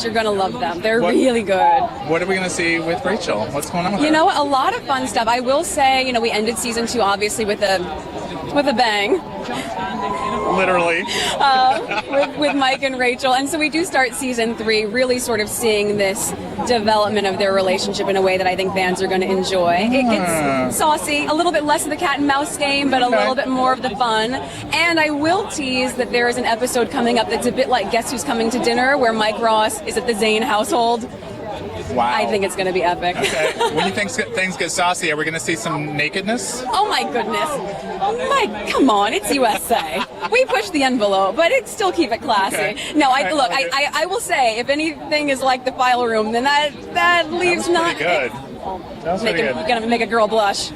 You're going to love them. They're really good. What are we going to see with Rachel? What's going on with her? You know, a lot of fun stuff. I will say, you know, we ended season 2 obviously with a bang. Literally. with Mike and Rachel. And so we do start season 3 really sort of seeing this development of their relationship in a way that I think fans are going to enjoy. It gets saucy, a little bit less of the cat and mouse game, but a little bit more of the fun. And I will tease that there is an episode coming up that's a bit like Guess Who's Coming to Dinner, where Mike Ross is at the Zane household. Wow. I think it's going to be epic. Okay. When you think things get saucy, are we going to see some nakedness? Oh my goodness. Mike, come on, it's USA. We push the envelope, but still keep it classy. Okay. No, I will say, if anything is like the file room, then that leaves not good. That was pretty good. You're going to make a girl blush.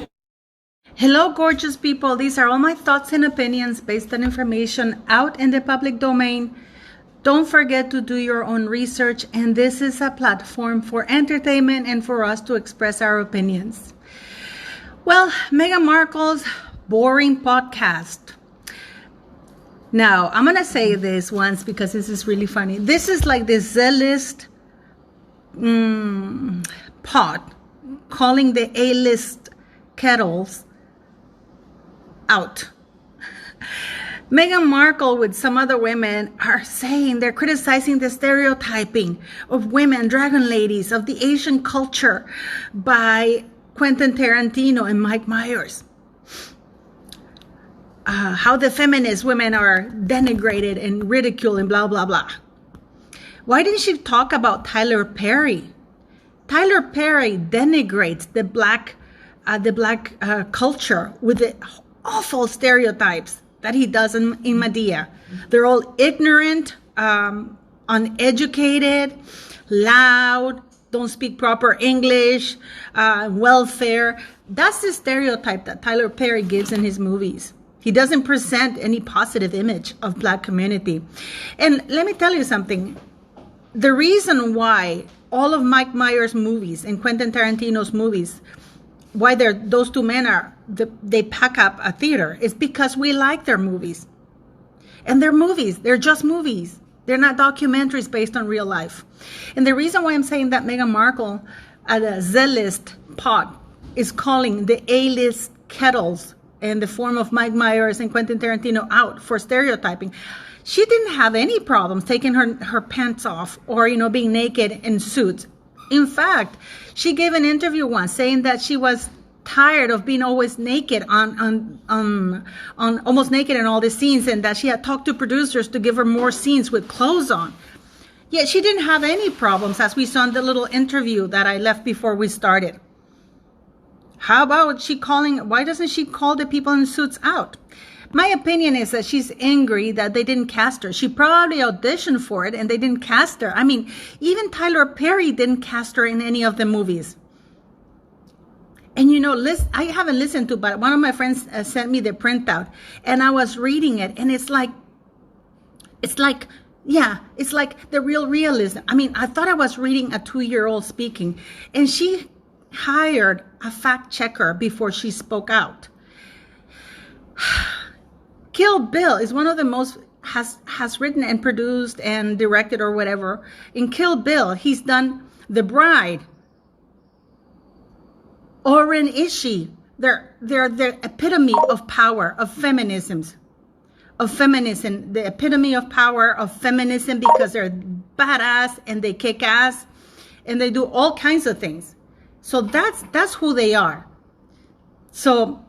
Hello, gorgeous people. These are all my thoughts and opinions based on information out in the public domain. Don't forget to do your own research, and this is a platform for entertainment and for us to express our opinions. Well, Meghan Markle's boring podcast. Now, I'm going to say this once because this is really funny. This is like the Z-list pot calling the A-list kettles out. Meghan Markle with some other women are saying they're criticizing the stereotyping of women, dragon ladies, of the Asian culture by Quentin Tarantino and Mike Myers. How the feminist women are denigrated and ridiculed and blah, blah, blah. Why didn't she talk about Tyler Perry? Tyler Perry denigrates the black culture with the awful stereotypes that he does in Medea. They're all ignorant, uneducated, loud, don't speak proper English, welfare. That's the stereotype that Tyler Perry gives in his movies. He doesn't present any positive image of black community. And let me tell you something. The reason why all of Mike Myers' movies and Quentin Tarantino's movies, why those two men they pack up a theater, is because we like their movies. And they're movies. They're just movies. They're not documentaries based on real life. And the reason why I'm saying that Meghan Markle at a Z-list pot is calling the A-list kettles in the form of Mike Myers and Quentin Tarantino out for stereotyping. She didn't have any problems taking her pants off or, being naked in suits. In fact, she gave an interview once saying that she was tired of being always naked on almost naked in all the scenes, and that she had talked to producers to give her more scenes with clothes on. Yet she didn't have any problems, as we saw in the little interview that I left before we started. How about why doesn't she call the people in suits out? My opinion is that she's angry that they didn't cast her. She probably auditioned for it and they didn't cast her. I mean, even Tyler Perry didn't cast her in any of the movies. And I haven't listened to, but one of my friends sent me the printout and I was reading it, and it's like the real realism. I mean, I thought I was reading a 2-year-old speaking, and she hired a fact checker before she spoke out. Kill Bill is one of the most has written and produced and directed or whatever. In Kill Bill, he's done The Bride, Oren Ishii. They're the epitome of power, of feminism, the epitome of power of feminism, because they're badass and they kick ass and they do all kinds of things. So that's who they are. So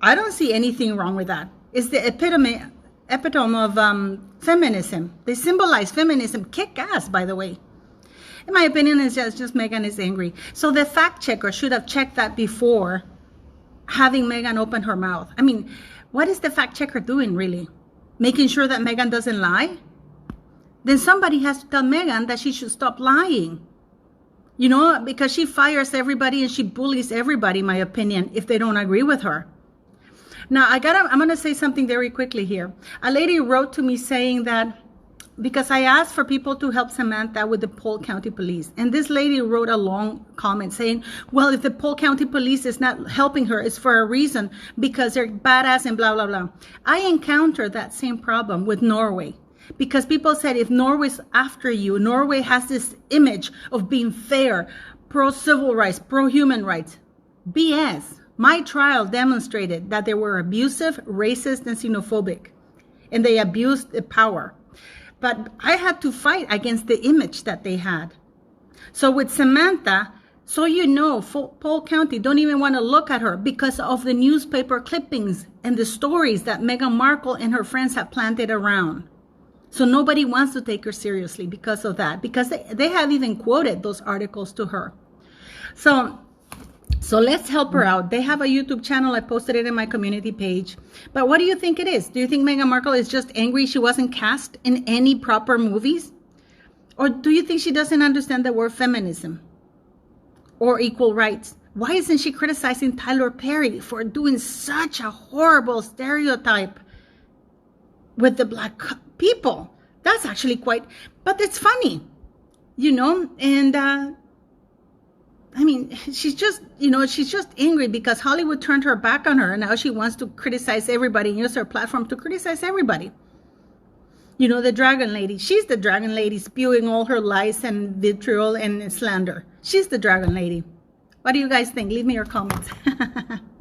I don't see anything wrong with that. It's the epitome of feminism. They symbolize feminism. Kick ass, by the way. In my opinion, it's just Meghan is angry. So the fact checker should have checked that before having Meghan open her mouth. I mean, what is the fact checker doing, really? Making sure that Meghan doesn't lie? Then somebody has to tell Meghan that she should stop lying. Because she fires everybody and she bullies everybody, in my opinion, if they don't agree with her. Now, I'm going to say something very quickly here. A lady wrote to me saying that, because I asked for people to help Samantha with the Polk County Police. And this lady wrote a long comment saying, well, if the Polk County Police is not helping her, it's for a reason, because they're badass and blah, blah, blah. I encountered that same problem with Norway. Because people said if Norway's after you, Norway has this image of being fair, pro-civil rights, pro-human rights. BS. My trial demonstrated that they were abusive, racist, and xenophobic, and they abused the power. But I had to fight against the image that they had. So with Samantha, so you know, Polk County don't even want to look at her because of the newspaper clippings and the stories that Meghan Markle and her friends have planted around. So nobody wants to take her seriously because of that, because they have even quoted those articles to her. So let's help her out. They have a YouTube channel. I posted it in my community page. But what do you think it is? Do you think Meghan Markle is just angry she wasn't cast in any proper movies? Or do you think she doesn't understand the word feminism or equal rights? Why isn't she criticizing Tyler Perry for doing such a horrible stereotype with the black people? That's actually quite, but it's funny, you know, and I mean, she's just angry because Hollywood turned her back on her, and now she wants to criticize everybody and use her platform to criticize everybody. You know, the Dragon Lady. She's the Dragon Lady, spewing all her lies and vitriol and slander. She's the Dragon Lady. What do you guys think? Leave me your comments.